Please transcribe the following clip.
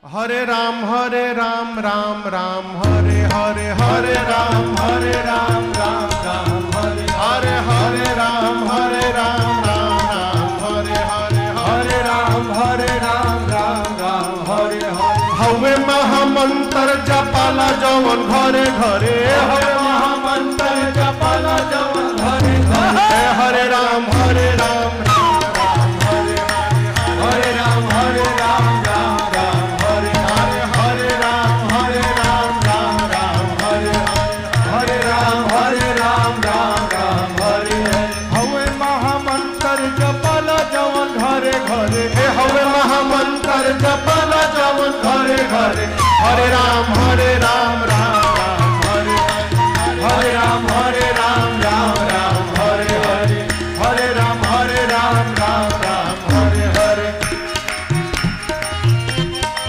हरे राम राम राम हरे हरे हरे राम राम राम हरे हरे राम राम हरे हरे हरे राम राम हरे हरे हवे महामंत्र जपाला जवन घरे घरे हवे महामंत्र जपाला जवन घरे घरे हरे राम हरे राम हरे राम हरे राम घरे हवे महामंत्र जपाला जवन घरे घरे हरे राम